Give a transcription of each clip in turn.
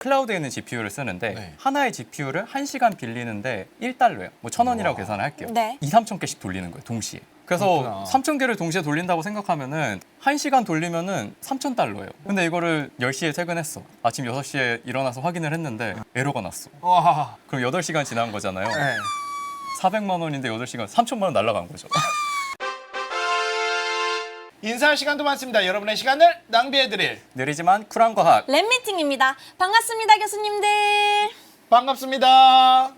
클라우드에 있는 GPU를 쓰는데 네. 하나의 GPU를 1시간 빌리는데 1달러예요. 뭐 1,000원이라고 계산을 할게요. 네. 2, 3천 개씩 돌리는 거예요, 동시에. 그래서 그렇구나. 3,000개를 동시에 돌린다고 생각하면은 1시간 돌리면은 3,000달러예요. 근데 이거를 10시에 퇴근했어. 아침 6시에 일어나서 확인을 했는데 에러가 났어. 와. 그럼 8시간 지난 거잖아요. 네. 400만 원인데 8시간 3천만 원 날라간 거죠. 인사할 시간도 많습니다. 여러분의 시간을 낭비해드릴 느리지만 쿨한 과학. 랩미팅입니다. 반갑습니다, 교수님들. 반갑습니다.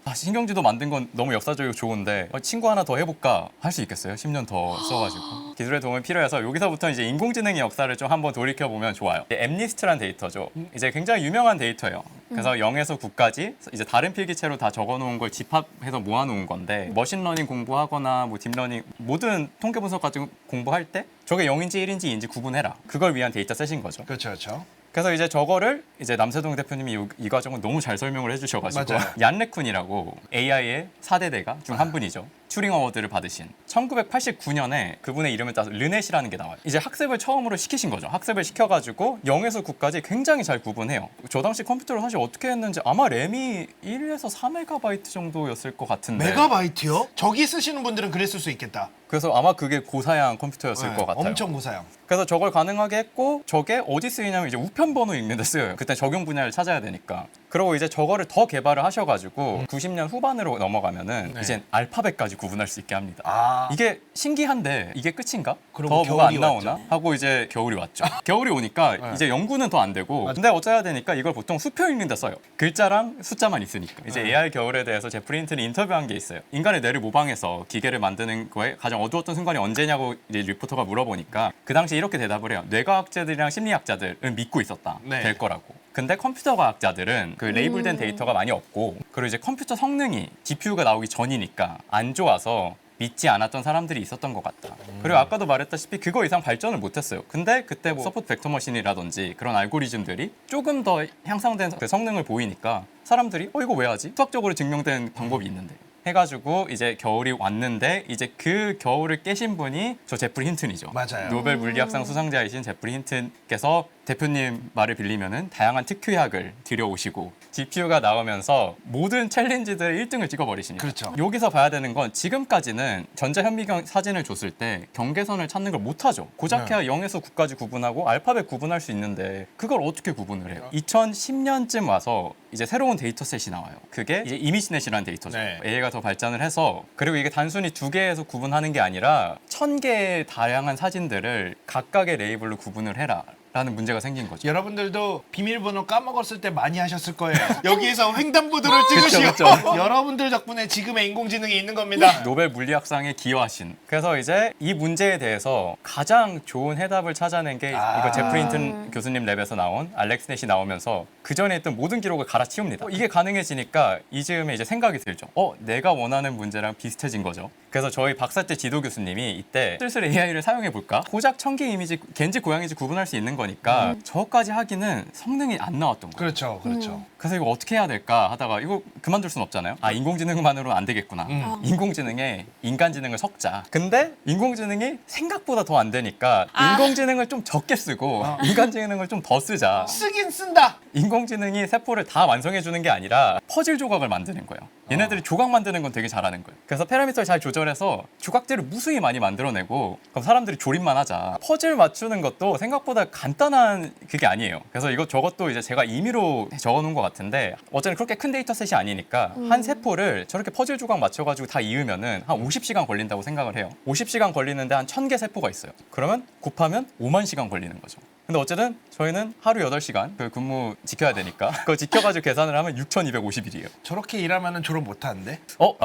아, 신경지도 만든 건 너무 역사적이고 좋은데 친구 하나 더 해볼까 할 수 있겠어요? 10년 더 써가지고 기술의 도움이 필요해서 여기서부터 이제 인공지능의 역사를 좀 한번 돌이켜 보면 좋아요. 엠니스트란 데이터죠. 이제 굉장히 유명한 데이터예요. 그래서 0에서 9까지 이제 다른 필기체로 다 적어놓은 걸 집합해서 모아놓은 건데 머신러닝 공부하거나 뭐 딥러닝 모든 통계 분석 가지고 공부할 때 저게 0인지 1인지 2인지 구분해라. 그걸 위한 데이터셋인 거죠. 그렇죠, 그렇죠. 그래서 이제 저거를 이제 남세동 대표님이 이 과정을 너무 잘 설명을 해주셔가지고 맞아요. 얀 레쿤이라고 AI의 4대대가 중 한 분이죠. 튜링 어워드를 받으신 1989년에 그분의 이름을 따서 르넷이라는 게 나와요. 이제 학습을 처음으로 시키신 거죠. 학습을 시켜가지고 0에서 9까지 굉장히 잘 구분해요. 저 당시 컴퓨터를 사실 어떻게 했는지 아마 램이 1에서 4메가바이트 정도였을 것 같은데 메가바이트요? 저기 쓰시는 분들은 그랬을 수 있겠다. 그래서 아마 그게 고사양 컴퓨터였을 네, 것 같아요. 엄청 고사양. 그래서 저걸 가능하게 했고 저게 어디 쓰이냐면 이제 우편 번호 읽는 데 쓰여요. 그때 적용 분야를 찾아야 되니까. 그리고 이제 저거를 더 개발을 하셔가지고 90년 후반으로 넘어가면은 네. 이제 알파벳까지 구분할 수 있게 합니다. 아. 이게 신기한데 이게 끝인가? 그러고 더 뭐가 안 겨울이 나오나? 왔죠. 하고 이제 겨울이 왔죠. 겨울이 오니까 네. 이제 연구는 더 안 되고 근데 어쩌야 되니까 이걸 보통 수표 읽는 데 써요. 글자랑 숫자만 있으니까. 이제 네. AR 겨울에 대해서 제프리 힌튼이 인터뷰한 게 있어요. 인간의 뇌를 모방해서 기계를 만드는 거에 가장 어두웠던 순간이 언제냐고 이제 리포터가 물어보니까 그 당시에 이렇게 대답을 해요. 뇌과학자들이랑 심리학자들은 믿고 있었다. 네. 될 거라고. 근데 컴퓨터 과학자들은 그 레이블된 데이터가 많이 없고 그리고 이제 컴퓨터 성능이 GPU가 나오기 전이니까 안 좋아서 믿지 않았던 사람들이 있었던 것 같다. 그리고 아까도 말했다시피 그거 이상 발전을 못했어요. 근데 그때 뭐 서포트 벡터 머신이라든지 그런 알고리즘들이 조금 더 향상된 그 성능을 보이니까 사람들이 이거 왜 하지? 수학적으로 증명된 방법이 있는데. 해가지고 이제 겨울이 왔는데 이제 그 겨울을 깨신 분이 저 제프리 힌튼이죠. 맞아요. 노벨 물리학상 수상자이신 제프리 힌튼께서 대표님 말을 빌리면은 다양한 특효약을 들여오시고 GPU가 나오면서 모든 챌린지들 1등을 찍어버리십니다. 그렇죠. 여기서 봐야 되는 건 지금까지는 전자현미경 사진을 줬을 때 경계선을 찾는 걸 못하죠. 고작해야 0에서 9까지 구분하고 알파벳 구분할 수 있는데 그걸 어떻게 구분을 해요? 2010년쯤 와서 이제 새로운 데이터셋이 나와요. 그게 이제 이미지넷이라는 데이터죠. 네. AI가 더 발전을 해서 그리고 이게 단순히 2개에서 구분하는 게 아니라 1000개의 다양한 사진들을 각각의 레이블로 구분을 해라. 라는 문제가 생긴 거죠. 여러분들도 비밀번호 까먹었을 때 많이 하셨을 거예요. 여기에서 횡단보도를 찍으시고 그쵸, 그쵸. 여러분들 덕분에 지금의 인공지능이 있는 겁니다. 노벨 물리학상에 기여하신. 그래서 이제 이 문제에 대해서 가장 좋은 해답을 찾아낸 게 이거 제프리 힌튼 교수님 랩에서 나온 알렉스 넷이 나오면서 그 전에 있던 모든 기록을 갈아치웁니다. 이게 가능해지니까 이 즈음에 이제 생각이 들죠. 내가 원하는 문제랑 비슷해진 거죠. 그래서 저희 박사때 지도 교수님이 이때 슬슬 AI를 사용해 볼까? 고작 1000개 이미지 걘지 고양이지 구분할 수 있는 거니까 저까지 하기는 성능이 안 나왔던 거예요. 그렇죠, 그렇죠. 그래서 이거 어떻게 해야 될까 하다가 이거 그만둘 순 없잖아요. 인공지능만으로는 안 되겠구나. 인공지능에 인간지능을 섞자. 근데 인공지능이 생각보다 더 안 되니까 인공지능을 좀 적게 쓰고 인간지능을 좀 더 쓰자. 쓰긴 쓴다. 인공지능이 세포를 다 완성해 주는 게 아니라 퍼즐 조각을 만드는 거예요. 얘네들이 조각 만드는 건 되게 잘하는 거예요. 그래서 파라미터를 잘 조절해서 조각들을 무수히 많이 만들어내고 그럼 사람들이 조립만 하자. 퍼즐 맞추는 것도 생각보다 간단한 그게 아니에요. 그래서 저것도 이제 제가 임의로 적어놓은 것 같은데 어쨌든 그렇게 큰 데이터셋이 아니니까 한 세포를 저렇게 퍼즐 조각 맞춰가지고 다 이으면은 한 50시간 걸린다고 생각을 해요. 50시간 걸리는데 한 1000개 세포가 있어요. 그러면 곱하면 5만 시간 걸리는 거죠. 근데 어쨌든 저희는 하루 8시간 그 근무 지켜야 되니까 그거 지켜가지고 계산을 하면 6,250일이에요. 저렇게 일하면 졸업 못하는데?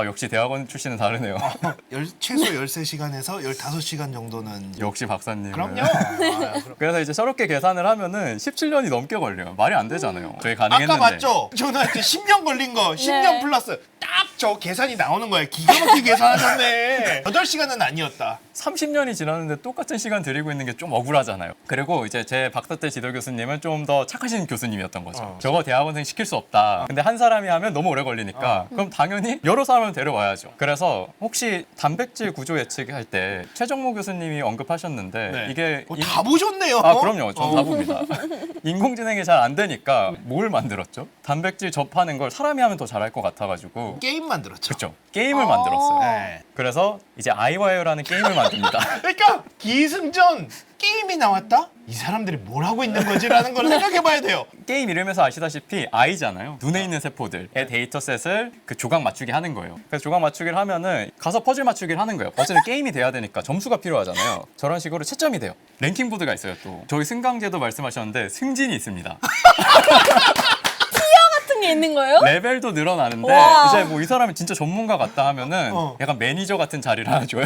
역시 대학원 출신은 다르네요. 최소 13시간에서 15시간 정도는 역시 박사님. 그럼요. 그래서 이제 저렇게 계산을 하면은 17년이 넘게 걸려요. 말이 안 되잖아요. 저희 가능했는데. 아까 맞죠? 저한테 10년 걸린 거 10년 네. 플러스 딱 저 계산이 나오는 거예요. 기가 막히게 계산하셨네. 8시간은 아니었다. 30년이 지났는데 똑같은 시간 들이고 있는 게 좀 억울하잖아요. 그리고 이제 제 박사 때 지도 교수님은 좀 더 착하신 교수님이었던 거죠. 저거 대학원생 시킬 수 없다. 근데 한 사람이 하면 너무 오래 걸리니까 그럼 당연히 여러 사람을 데려와야죠. 그래서 혹시 단백질 구조 예측할 때 최정모 교수님이 언급하셨는데 네. 이게 다 보셨네요. 아 그럼요. 전 다 봅니다. 인공지능이 잘 안 되니까 뭘 만들었죠? 단백질 접하는 걸 사람이 하면 더 잘할 것 같아가지고 게임 만들었죠. 그렇죠. 게임을 만들었어요. 네. 그래서 이제 아이와이어라는 게임을 만듭니다. 그러니까 기승전 게임이 나왔다? 이 사람들이 뭘 하고 있는 거지라는 걸 생각해봐야 돼요. 게임 이름에서 아시다시피 아이잖아요. 눈에 있는 세포들의 데이터셋을 그 조각 맞추기 하는 거예요. 그래서 조각 맞추기를 하면은 가서 퍼즐 맞추기를 하는 거예요. 퍼즐은 게임이 돼야 되니까 점수가 필요하잖아요. 저런 식으로 채점이 돼요. 랭킹 보드가 있어요 또. 저희 승강제도 말씀하셨는데 승진이 있습니다. 같은 게 있는 거예요? 레벨도 늘어나는데 와. 이제 뭐 이 사람이 진짜 전문가 같다 하면은 약간 매니저 같은 자리를 하나 줘요.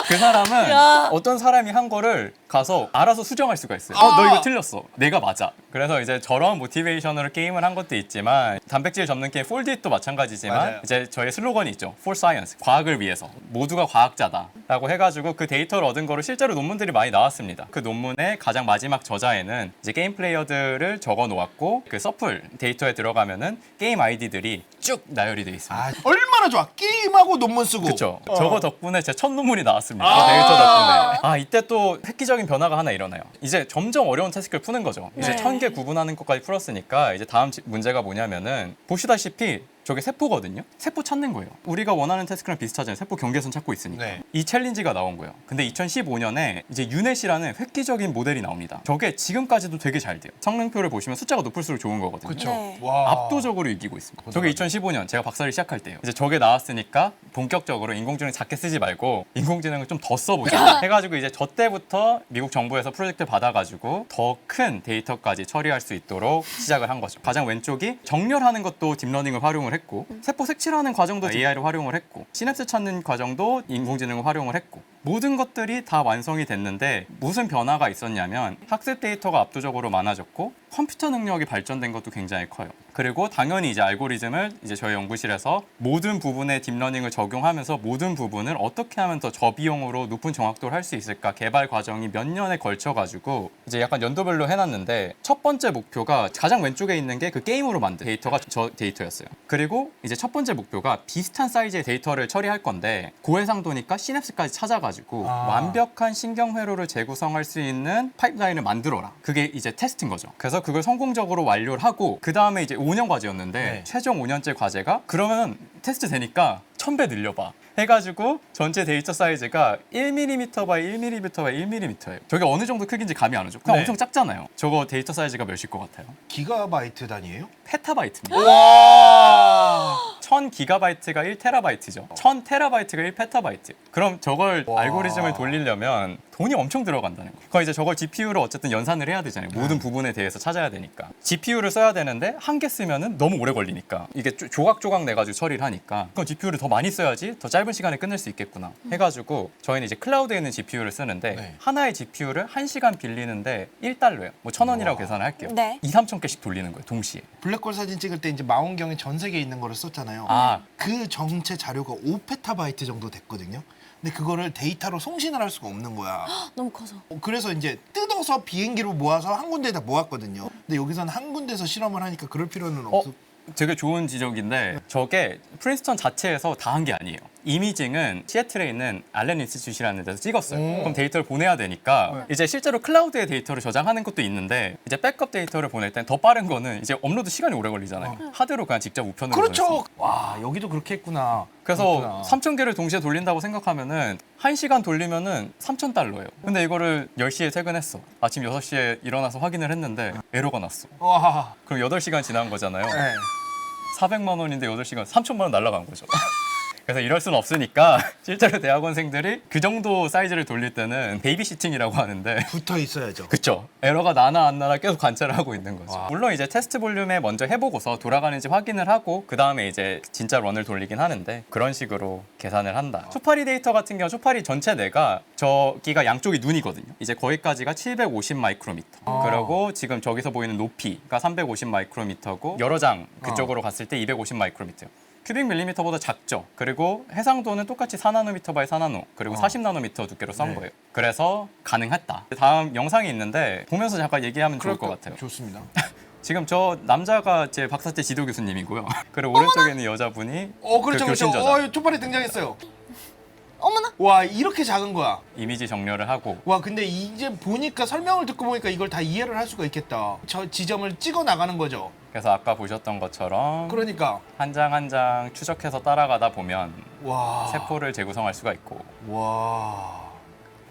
그 사람은 야. 어떤 사람이 한 거를 가서 알아서 수정할 수가 있어요. 너 이거 틀렸어. 내가 맞아. 그래서 이제 저런 모티베이션으로 게임을 한 것도 있지만 단백질 접는 게임 폴드잇도 마찬가지지만 맞아요. 이제 저희 슬로건이 있죠. For Science. 과학을 위해서. 모두가 과학자다라고 해가지고 그 데이터를 얻은 거로 실제로 논문들이 많이 나왔습니다. 그 논문의 가장 마지막 저자에는 이제 게임 플레이어들을 적어 놓았고 그 서플 데이터에 들어가면은 게임 아이디들이 쭉 나열이 돼 있습니다. 아, 얼마나 좋아. 게임하고 논문 쓰고. 그렇죠. 저거 덕분에 제 첫 논문이 나왔습니다. 그 데이터 덕분에. 아 이때 또 획기적인 변화가 하나 일어나요. 이제 점점 어려운 태스크를 푸는 거죠. 이제 네. 1000개 구분하는 것까지 풀었으니까 이제 다음 문제가 뭐냐면은 보시다시피 저게 세포거든요. 세포 찾는 거예요. 우리가 원하는 태스크랑 비슷하잖아요. 세포 경계선 찾고 있으니까. 네. 이 챌린지가 나온 거예요. 근데 2015년에 이제 유넷이라는 획기적인 모델이 나옵니다. 저게 지금까지도 되게 잘 돼요. 성능표를 보시면 숫자가 높을수록 좋은 거거든요. 그렇죠. 네. 와. 압도적으로 이기고 있습니다. 저게 2015년 제가 박사를 시작할 때예요. 이제 저게 나왔으니까 본격적으로 인공지능 작게 쓰지 말고 인공지능을 좀 더 써보자 해가지고 이제 저 때부터 미국 정부에서 프로젝트 받아가지고 더 큰 데이터까지 처리할 수 있도록 시작을 한 거죠. 가장 왼쪽이 정렬하는 것도 딥러닝을 활용을 했고 세포 색칠하는 과정도 AI를 활용을 했고 시냅스 찾는 과정도 인공지능을 활용을 했고 모든 것들이 다 완성이 됐는데 무슨 변화가 있었냐면 학습 데이터가 압도적으로 많아졌고 컴퓨터 능력이 발전된 것도 굉장히 커요. 그리고 당연히 이제 알고리즘을 이제 저희 연구실에서 모든 부분에 딥러닝을 적용하면서 모든 부분을 어떻게 하면 더 저비용으로 높은 정확도를 할 수 있을까 개발 과정이 몇 년에 걸쳐 가지고 이제 약간 연도별로 해놨는데 첫 번째 목표가 가장 왼쪽에 있는 게 그 게임으로 만든 데이터가 저 데이터였어요. 그리고 이제 첫 번째 목표가 비슷한 사이즈의 데이터를 처리할 건데 고해상도니까 시냅스까지 찾아가지고 완벽한 신경 회로를 재구성할 수 있는 파이프라인을 만들어라. 그게 이제 테스트인 거죠. 그래서 그걸 성공적으로 완료를 하고 그 다음에 이제 5년 과제였는데 네. 최종 5년째 과제가 그러면 테스트 되니까 1000배 늘려봐 해가지고 전체 데이터 사이즈가 1mm by 1mm by 1mm예요. 저게 어느 정도 크기인지 감이 안 오죠. 그냥 네. 엄청 작잖아요. 저거 데이터 사이즈가 몇일 것 같아요? 기가바이트 단위예요? 페타바이트입니다. 와. 1000기가바이트가 1테라바이트죠. 1000테라바이트가 1페타바이트. 그럼 저걸 알고리즘을 돌리려면 돈이 엄청 들어간다는 거예요. 그럼 이제 저걸 GPU로 어쨌든 연산을 해야 되잖아요. 모든 부분에 대해서 찾아야 되니까. GPU를 써야 되는데 한 개 쓰면은 너무 오래 걸리니까. 이게 조각조각 내가지고 처리를 하니까. 그럼 GPU를 더 많이 써야지 더 짧은 시간에 끝낼 수 있겠구나 해가지고 저희는 이제 클라우드에 있는 GPU를 쓰는데 네. 하나의 GPU를 1시간 빌리는데 1달러예요. 뭐 1000원이라고 계산을 할게요. 네. 2, 3천 개씩 돌리는 거예요. 동시에. 블랙홀 사진 찍을 때 이제 망원경이 전 세계에 있는 거를 썼잖아요. 아. 그 전체 자료가 5페타바이트 정도 됐거든요. 근데 그거를 데이터로 송신을 할 수가 없는 거야. 너무 커서. 그래서 이제 뜯어서 비행기로 모아서 한 군데에다 모았거든요. 근데 여기서는 한 군데서 실험을 하니까 그럴 필요는 없어. 되게 좋은 지적인데 저게 프린스턴 자체에서 다 한 게 아니에요. 이미징은 시애틀에 있는 알렌 인스티튜트라는 데서 찍었어요. 그럼 데이터를 보내야 되니까 이제 실제로 클라우드에 데이터를 저장하는 것도 있는데 이제 백업 데이터를 보낼 땐 더 빠른 거는 이제 업로드 시간이 오래 걸리잖아요. 하드로 그냥 직접 우편으로 그렇죠. 보냈습니다. 와, 여기도 그렇게 했구나. 그래서 그렇구나. 3,000개를 동시에 돌린다고 생각하면은 1시간 돌리면은 3,000달러예요. 근데 이거를 10시에 퇴근했어. 아침 6시에 일어나서 확인을 했는데 에러가 났어. 와. 그럼 8시간 지난 거잖아요. 네. 400만 원인데 8시간 3천만 원 날라간 거죠. 그래서 이럴 수는 없으니까 실제로 대학원생들이 그 정도 사이즈를 돌릴 때는 베이비시팅이라고 하는데 붙어 있어야죠. 그쵸. 에러가 나나 안 나나 계속 관찰을 하고 있는 거죠. 와. 물론 이제 테스트 볼륨에 먼저 해보고서 돌아가는지 확인을 하고 그 다음에 이제 진짜 런을 돌리긴 하는데 그런 식으로 계산을 한다. 초파리 데이터 같은 경우 초파리 전체 뇌가 저기가 양쪽이 눈이거든요. 이제 거기까지가 750 마이크로미터. 그리고 지금 저기서 보이는 높이가 350 마이크로미터고 여러 장 그쪽으로 갔을 때 250 마이크로미터. 큐빅 밀리미터보다 작죠. 그리고 해상도는 똑같이 4나노미터 바이 4나노 그리고 40나노미터 두께로 썬 네. 거예요. 그래서 가능했다. 다음 영상이 있는데 보면서 잠깐 얘기하면 좋을 것 같아요. 좋습니다. 지금 저 남자가 제 박사제 지도 교수님이고요. 그리고 오른쪽에 있는 여자분이 그렇죠, 그 그렇죠. 교신저자. 초파리 등장했어요. 어머나. 와, 이렇게 작은 거야. 이미지 정렬을 하고 와, 근데 이제 보니까 설명을 듣고 보니까 이걸 다 이해를 할 수가 있겠다. 저 지점을 찍어 나가는 거죠. 그래서 아까 보셨던 것처럼 그러니까 한 장 한 장 추적해서 따라가다 보면 와, 세포를 재구성할 수가 있고 와.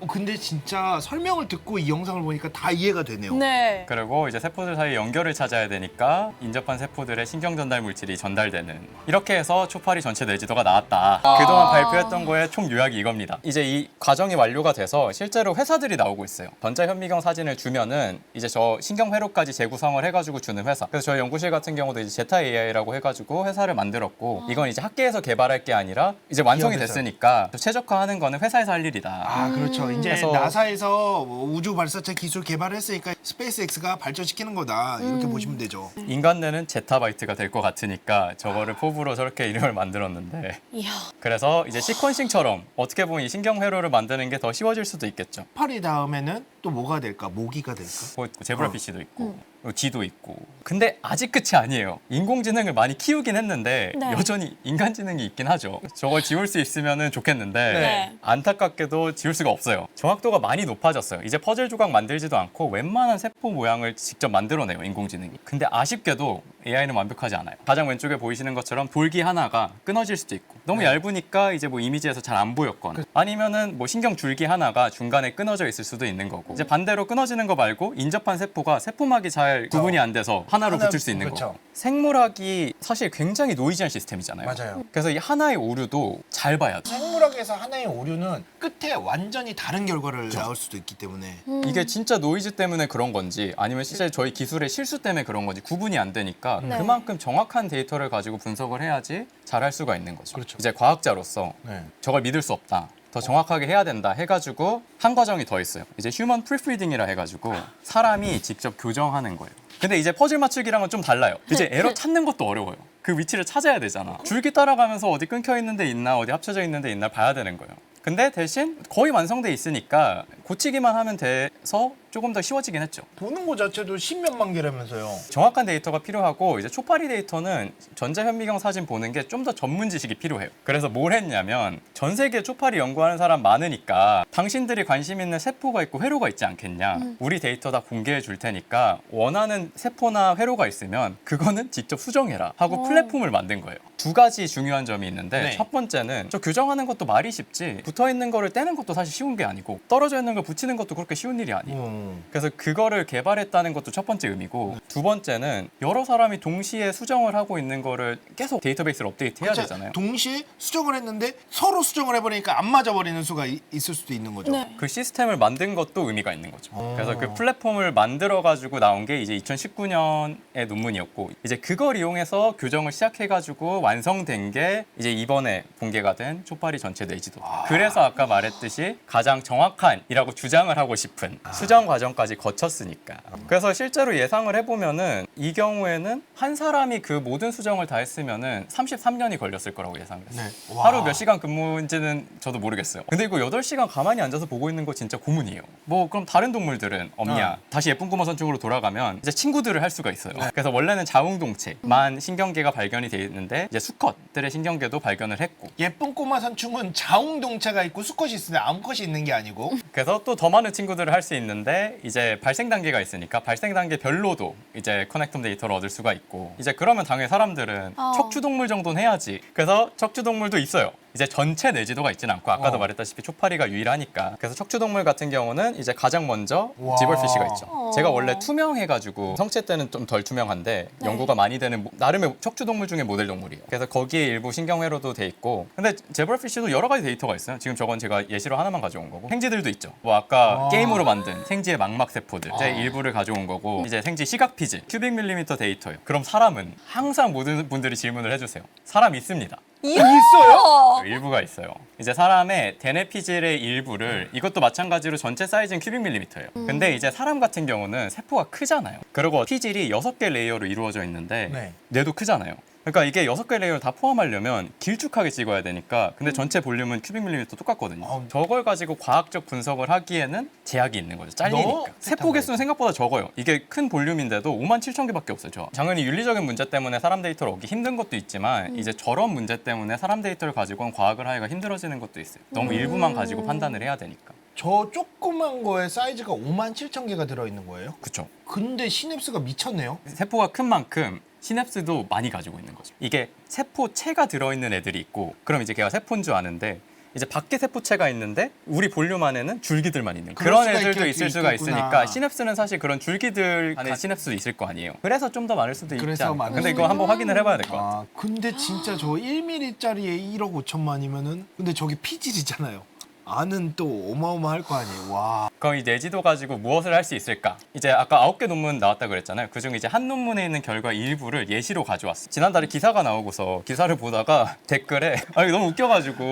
근데 진짜 설명을 듣고 이 영상을 보니까 다 이해가 되네요. 네. 그리고 이제 세포들 사이 연결을 찾아야 되니까 인접한 세포들의 신경 전달 물질이 전달되는 이렇게 해서 초파리 전체 뇌지도가 나왔다. 그동안 발표했던 거의 총 요약이 이겁니다. 이제 이 과정이 완료가 돼서 실제로 회사들이 나오고 있어요. 전자현미경 사진을 주면은 이제 저 신경 회로까지 재구성을 해가지고 주는 회사. 그래서 저희 연구실 같은 경우도 이제 제타 AI라고 해가지고 회사를 만들었고 이건 이제 학계에서 개발할 게 아니라 이제 완성이 기업에서. 됐으니까 최적화하는 거는 회사에서 할 일이다. 아, 그렇죠. 이제 그래서- 나사에서 뭐 우주 발사체 기술 개발했으니까 스페이스X가 발전시키는 거다. 이렇게 보시면 되죠. 인간 뇌는 제타바이트가 될 것 같으니까 저거를 포부로 저렇게 이름을 만들었는데 이야. 그래서 이제 시퀀싱처럼 어떻게 보면 이 신경 회로를 만드는 게 더 쉬워질 수도 있겠죠. 파리 다음에는 또 뭐가 될까? 모기가 될까? 뭐 제브라피쉬도 있고 쥐도 있고. 근데 아직 끝이 아니에요. 인공지능을 많이 키우긴 했는데 네. 여전히 인간지능이 있긴 하죠. 저걸 지울 수 있으면 좋겠는데 네. 안타깝게도 지울 수가 없어요. 정확도가 많이 높아졌어요. 이제 퍼즐 조각 만들지도 않고 웬만한 세포 모양을 직접 만들어내요, 인공지능이. 근데 아쉽게도 AI는 완벽하지 않아요. 가장 왼쪽에 보이시는 것처럼 돌기 하나가 끊어질 수도 있고 너무 네. 얇으니까 이제 뭐 이미지에서 잘 안 보였거나 아니면은 뭐 신경 줄기 하나가 중간에 끊어져 있을 수도 있는 거고 이제 반대로 끊어지는 거 말고 인접한 세포가 세포막이 잘 구분이 안 돼서 하나로 하나- 붙일 수 있는 그렇죠. 거. 생물학이 사실 굉장히 노이즈한 시스템이잖아요. 맞아요. 그래서 이 하나의 오류도 잘 봐야 돼. 생물학에서 하나의 오류는 끝에 완전히 다른 결과를 나올 수도 있기 때문에 이게 진짜 노이즈 때문에 그런 건지 아니면 실제 저희 기술의 실수 때문에 그런 건지 구분이 안 되니까 네. 그만큼 정확한 데이터를 가지고 분석을 해야지 잘할 수가 있는 거죠. 그렇죠. 이제 과학자로서 네. 저걸 믿을 수 없다. 더 정확하게 해야 된다 해가지고 한 과정이 더 있어요. 이제 휴먼 프리프리딩이라 해가지고 사람이 직접 교정하는 거예요. 근데 이제 퍼즐 맞추기랑은 좀 달라요. 이제 에러 찾는 것도 어려워요. 그 위치를 찾아야 되잖아. 줄기 따라가면서 어디 끊겨 있는 데 있나 어디 합쳐져 있는 데 있나 봐야 되는 거예요. 근데 대신 거의 완성돼 있으니까 고치기만 하면 돼서 조금 더 쉬워지긴 했죠. 보는 거 자체도 십몇만 개라면서요. 정확한 데이터가 필요하고 이제 초파리 데이터는 전자현미경 사진 보는 게 좀 더 전문 지식이 필요해요. 그래서 뭘 했냐면 전 세계에 초파리 연구하는 사람 많으니까 당신들이 관심 있는 세포가 있고 회로가 있지 않겠냐. 우리 데이터 다 공개해 줄 테니까 원하는 세포나 회로가 있으면 그거는 직접 수정해라 하고 플랫폼을 만든 거예요. 두 가지 중요한 점이 있는데 네. 첫 번째는 저 교정하는 것도 말이 쉽지 붙어 있는 거를 떼는 것도 사실 쉬운 게 아니고 떨어져 있는 걸 붙이는 것도 그렇게 쉬운 일이 아니에요. 그래서 그거를 개발했다는 것도 첫 번째 의미고 두 번째는 여러 사람이 동시에 수정을 하고 있는 거를 계속 데이터베이스를 업데이트해야 되잖아요. 동시에 수정을 했는데 서로 수정을 해버리니까 안 맞아버리는 수가 있을 수도 있는 거죠. 네. 그 시스템을 만든 것도 의미가 있는 거죠. 그래서 그 플랫폼을 만들어 가지고 나온 게 이제 2019년의 논문이었고 이제 그걸 이용해서 교정을 시작해 가지고 완성된 게 이제 이번에 공개가 된 초파리 전체 뇌지도. 그래서 아까 말했듯이 가장 정확한이라고 주장을 하고 싶은 수정 과정까지 거쳤으니까. 그래서 실제로 예상을 해보면은 이 경우에는 한 사람이 그 모든 수정을 다 했으면은 33년이 걸렸을 거라고 예상을 했어요. 네. 하루 몇 시간 근무인지는 저도 모르겠어요. 근데 이거 8시간 가만히 앉아서 보고 있는 거 진짜 고문이에요. 뭐 그럼 다른 동물들은 없냐? 다시 예쁜 꼬마 선충으로 돌아가면 이제 친구들을 할 수가 있어요. 그래서 원래는 자웅동체만 신경계가 발견이 돼 있는데 이제 수컷들의 신경계도 발견을 했고 예쁜 꼬마 선충은 자웅동체가 있고 수컷이 있으면 암컷이 있는 게 아니고 그래서 또 더 많은 친구들을 할 수 있는데 이제 발생 단계가 있으니까 발생 단계별로도 이제 커넥텀 데이터를 얻을 수가 있고 이제 그러면 당연히 사람들은 척추동물 정도는 해야지. 그래서 척추동물도 있어요. 이제 전체 뇌지도가 있지는 않고 아까도 말했다시피 초파리가 유일하니까 그래서 척추동물 같은 경우는 이제 가장 먼저 와. 지벌피쉬가 있죠. 제가 원래 투명해가지고 성체 때는 좀 덜 투명한데 연구가 많이 되는 나름의 척추동물 중에 모델 동물이에요. 그래서 거기에 일부 신경회로도 돼 있고 근데 제벌피쉬도 여러 가지 데이터가 있어요. 지금 저건 제가 예시로 하나만 가져온 거고 생쥐들도 있죠. 뭐 아까 게임으로 만든 생쥐의 망막세포들 제 일부를 가져온 거고 이제 생쥐 시각피지 큐빅 밀리미터 데이터예요. 그럼 사람은 항상 모든 분들이 질문을 해주세요. 사람 있습니다. 있어요? 일부가 있어요. 이제 사람의 대뇌 피질의 일부를 이것도 마찬가지로 전체 사이즈는 큐빅 밀리미터예요. 근데 이제 사람 같은 경우는 세포가 크잖아요. 그리고 피질이 6개 레이어로 이루어져 있는데 네. 뇌도 크잖아요. 그러니까 이게 6개 레이어를 다 포함하려면 길쭉하게 찍어야 되니까 근데 전체 볼륨은 큐빅 밀리미터 똑같거든요. 저걸 가지고 과학적 분석을 하기에는 제약이 있는 거죠. 잘리니까. 세포 개수는 생각보다 적어요. 이게 큰 볼륨인데도 57,000개밖에 없어요. 당연히 윤리적인 문제 때문에 사람 데이터를 얻기 힘든 것도 있지만 이제 저런 문제 때문에 사람 데이터를 가지고는 과학을 하기가 힘들어지는 것도 있어요. 너무 일부만 가지고 판단을 해야 되니까. 저 조그만 거에 사이즈가 57,000개가 들어있는 거예요? 그렇죠. 근데 시냅스가 미쳤네요. 세포가 큰 만큼 시냅스도 많이 가지고 있는 거죠. 이게 세포체가 들어있는 애들이 있고 그럼 이제 걔가 세포인 줄 아는데 이제 밖에 세포체가 있는데 우리 볼륨 안에는 줄기들만 있는 거예요. 그런 애들도 있을 수가 있으니까 시냅스는 사실 그런 줄기들 안에 시냅스도 있을 거 아니에요. 그래서 좀 더 많을 수도 있지 않을까. 근데 이거 한번 확인을 해봐야 될 것 같아요. 아, 근데 진짜 저 1mm짜리에 1억 5천만이면은 근데 저기 피질이잖아요. 안은 또 어마어마할 거 아니에요. 와. 그럼 이 내지도 가지고 무엇을 할 수 있을까? 이제 아까 9개 논문 나왔다 그랬잖아요. 그중에 이제 한 논문에 있는 결과 일부를 예시로 가져왔어요. 지난달에 기사가 나오고서 기사를 보다가 댓글에 이거 너무 웃겨가지고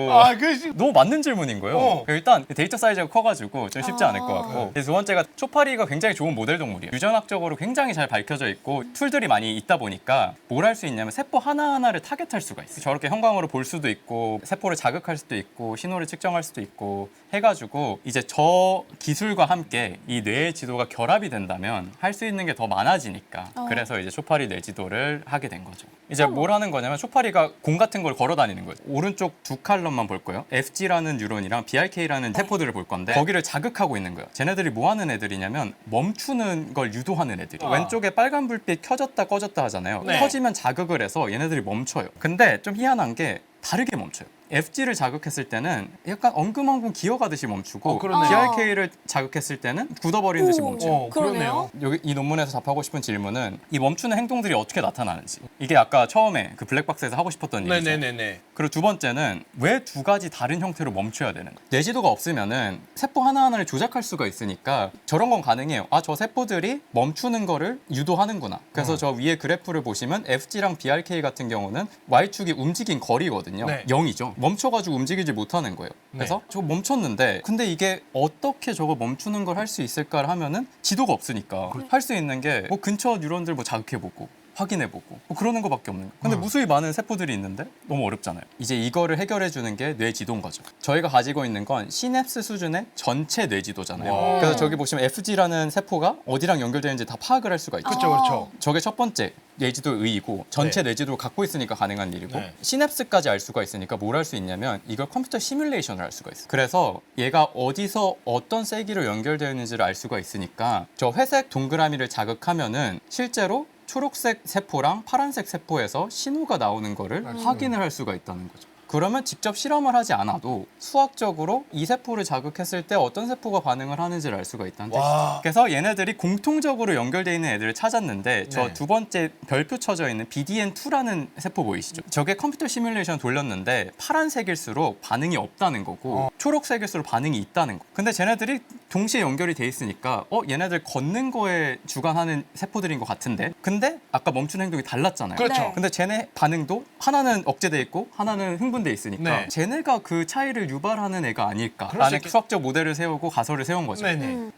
너무 맞는 질문인 거예요. 일단 데이터 사이즈가 커가지고 좀 쉽지 않을 것 같고 두 번째가 초파리가 굉장히 좋은 모델 동물이에요. 유전학적으로 굉장히 잘 밝혀져 있고 툴들이 많이 있다 보니까 뭘 할 수 있냐면 세포 하나하나를 타겟할 수가 있어요. 저렇게 형광으로 볼 수도 있고 세포를 자극할 수도 있고 신호를 측정할 수도 있고 해가지고 이제 저 기술과 함께 이 뇌의 지도가 결합이 된다면 할 수 있는 게 더 많아지니까 그래서 이제 초파리 뇌지도를 하게 된 거죠. 이제 뭘 하는 거냐면 초파리가 공 같은 걸 걸어 다니는 거예요. 오른쪽 두 칼럼만 볼 거예요. FG라는 뉴런이랑 BRK라는 세포들을 볼 건데 거기를 자극하고 있는 거예요. 쟤네들이 뭐 하는 애들이냐면 멈추는 걸 유도하는 애들이. 왼쪽에 빨간 불빛 켜졌다 꺼졌다 하잖아요. 켜지면 자극을 해서 얘네들이 멈춰요. 근데 좀 희한한 게 다르게 멈춰요. FG를 자극했을 때는 약간 엉금엉금 기어가듯이 멈추고 BRK를 자극했을 때는 굳어버리는 듯이 멈춰요. 그러네요. 여기 이 논문에서 답하고 싶은 질문은 이 멈추는 행동들이 어떻게 나타나는지. 이게 아까 처음에 그 블랙박스에서 하고 싶었던 얘기죠. 네네네네. 그리고 두 번째는 왜 두 가지 다른 형태로 멈춰야 되는가? 뇌지도가 없으면은 세포 하나하나를 조작할 수가 있으니까 저런 건 가능해요. 저 세포들이 멈추는 거를 유도하는구나. 그래서 저 위에 그래프를 보시면 FG랑 BRK 같은 경우는 Y축이 움직인 거리거든요. 0이죠. 멈춰가지고 움직이지 못하는 거예요. 그래서 저거 멈췄는데 근데 이게 어떻게 저거 멈추는 걸 할 수 있을까를 하면은 지도가 없으니까 할 수 있는 게 뭐 근처 뉴런들 뭐 자극해보고 확인해보고 뭐 그러는 거밖에 없는 거예요. 근데 무수히 많은 세포들이 있는데 너무 어렵잖아요. 이제 이거를 해결해주는 게 뇌지도인 거죠. 저희가 가지고 있는 건 시냅스 수준의 전체 뇌지도잖아요. 그래서 저기 보시면 FG라는 세포가 어디랑 연결되는지 다 파악을 할 수가 있죠. 그렇죠. 저게 첫 번째 뇌지도의 의의고 전체 뇌지도를 갖고 있으니까 가능한 일이고 시냅스까지 알 수가 있으니까 뭘 할 수 있냐면 이걸 컴퓨터 시뮬레이션을 할 수가 있어요. 그래서 얘가 어디서 어떤 세기로 연결되어 있는지를 알 수가 있으니까 저 회색 동그라미를 자극하면은 실제로 초록색 세포랑 파란색 세포에서 신호가 나오는 거를 확인을 할 수가 있다는 거죠. 그러면 직접 실험을 하지 않아도 수학적으로 이 세포를 자극했을 때 어떤 세포가 반응을 하는지를 알 수가 있다는 뜻이죠. 그래서 얘네들이 공통적으로 연결되어 있는 애들을 찾았는데 저 두 번째 별표 쳐져 있는 BDN2라는 세포 보이시죠? 저게 컴퓨터 시뮬레이션 돌렸는데 파란색일수록 반응이 없다는 거고 초록색일수록 반응이 있다는 거. 근데 쟤네들이 동시에 연결이 돼 있으니까 얘네들 걷는 거에 주관하는 세포들인 것 같은데 근데 아까 멈추는 행동이 달랐잖아요. 그렇죠. 근데 쟤네 반응도 하나는 억제돼 있고 하나는 흥분돼 있으니까 쟤네가 그 차이를 유발하는 애가 아닐까라는 수학적 모델을 세우고 가설을 세운 거죠.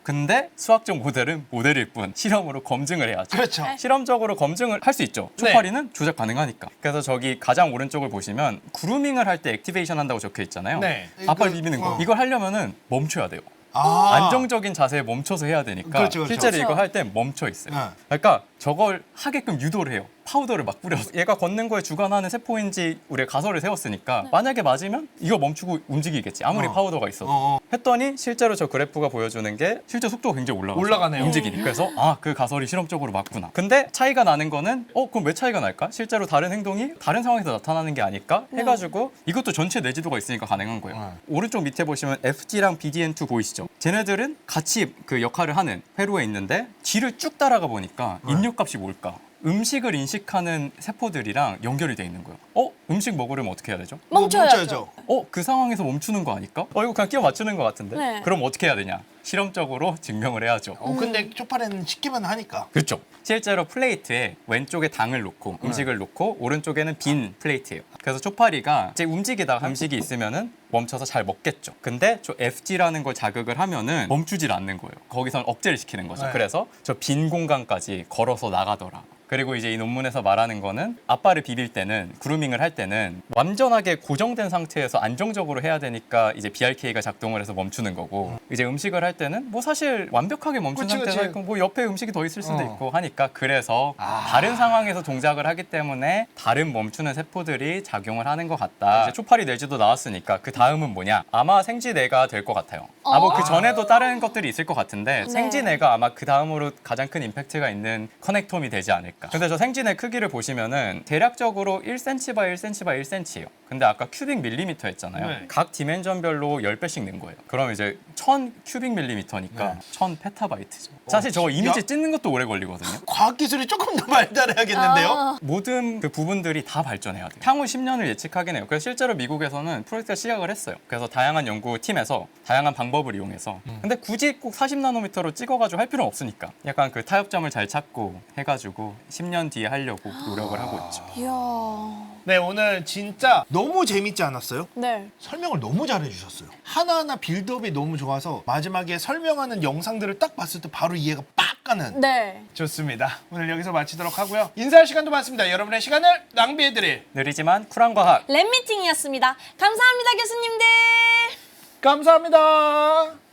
근데 수학적 모델은 모델일 뿐 실험으로 검증을 해야죠. 그렇죠. 실험적으로 검증을 할 수 있죠. 초파리는 조작 가능하니까. 그래서 저기 가장 오른쪽을 보시면 그루밍을 할 때 액티베이션 한다고 적혀 있잖아요. 앞발 비비는 거. 이걸 하려면은 멈춰야 돼요. 안정적인 자세에 멈춰서 해야 되니까 실제로 이거 할 때 멈춰 있어요. 그러니까 저걸 하게끔 유도를 해요. 파우더를 막 뿌려서 얘가 걷는 거에 주관하는 세포인지 우리가 가설을 세웠으니까 만약에 맞으면 이거 멈추고 움직이겠지. 아무리 파우더가 있어도. 했더니 실제로 저 그래프가 보여주는 게 실제 속도가 굉장히 올라가네요. 움직이니. 그래서 그 가설이 실험적으로 맞구나. 근데 차이가 나는 거는 그럼 왜 차이가 날까? 실제로 다른 행동이 다른 상황에서 나타나는 게 아닐까? 해가지고 이것도 전체 뇌지도가 있으니까 가능한 거예요. 오른쪽 밑에 보시면 FG랑 BDN2 보이시죠? 쟤네들은 같이 그 역할을 하는 회로에 있는데 뒤를 쭉 따라가 보니까 입력값이 뭘까? 음식을 인식하는 세포들이랑 연결이 돼 있는 거예요. 음식 먹으려면 어떻게 해야 되죠? 멈춰야죠. 그 상황에서 멈추는 거 아닐까? 이거 그냥 끼워 맞추는 것 같은데? 그럼 어떻게 해야 되냐? 실험적으로 증명을 해야죠. 근데 초파레는 쉽게만 하니까. 그렇죠. 실제로 플레이트에 왼쪽에 당을 놓고 음식을 놓고 오른쪽에는 빈 플레이트예요. 그래서 초파리가 이제 움직이다가 음식이 있으면은 멈춰서 잘 먹겠죠. 근데 저 FG라는 걸 자극을 하면은 멈추질 않는 거예요. 거기선 억제를 시키는 거죠. 네. 그래서 저 빈 공간까지 걸어서 나가더라. 그리고 이제 이 논문에서 말하는 거는 아빠를 비빌 때는 그루밍을 할 때는 완전하게 고정된 상태에서 안정적으로 해야 되니까 이제 BRK가 작동을 해서 멈추는 거고 이제 음식을 할 때는 뭐 사실 완벽하게 멈춘 그치, 상태에서 그치. 있고 뭐 옆에 음식이 더 있을 수도 어. 있고 하니까 그래서 다른 상황에서 동작을 하기 때문에 다른 멈추는 세포들이 작용을 하는 것 같다. 이제 초파리 뇌지도 나왔으니까 그 다음은 뭐냐? 아마 생지뇌가 될 것 같아요. 뭐 그 전에도 다른 것들이 있을 것 같은데 네. 생지뇌가 아마 그 다음으로 가장 큰 임팩트가 있는 커넥톰이 되지 않을까. 근데 저 생지뇌 크기를 보시면은 대략적으로 1cm by 1cm by 1cm예요. 근데 아까 큐빅 밀리미터 했잖아요. 네. 각 디멘전별로 10배씩 는 거예요. 그럼 이제 1000 큐빅 밀리미터니까 네. 1000 페타바이트죠. 사실 저거 이미지 찍는 것도 오래 걸리거든요. 과학 기술이 조금 더 발달해야겠는데요. 아, 모든 그 부분들이 다 발전해야 돼요. 향후 10년을 예측하긴 해요. 그래서 실제로 미국에서는 프로젝트가 시작을 했어요. 그래서 다양한 연구팀에서 다양한 방법을 이용해서 근데 굳이 꼭 40나노미터로 찍어가지고 할 필요는 없으니까 약간 그 타협점을 잘 찾고 해가지고 10년 뒤에 하려고 노력을 하고 있죠. 이야. 네, 오늘 진짜 너무 재밌지 않았어요? 네. 설명을 너무 잘해주셨어요. 하나하나 빌드업이 너무 좋아서 마지막에 설명하는 영상들을 딱 봤을 때 바로 이해가 빡 가는. 네. 좋습니다. 오늘 여기서 마치도록 하고요. 인사할 시간도 많습니다. 여러분의 시간을 낭비해드릴 느리지만 쿨한 과학. 랩미팅이었습니다. 감사합니다, 교수님들. 감사합니다.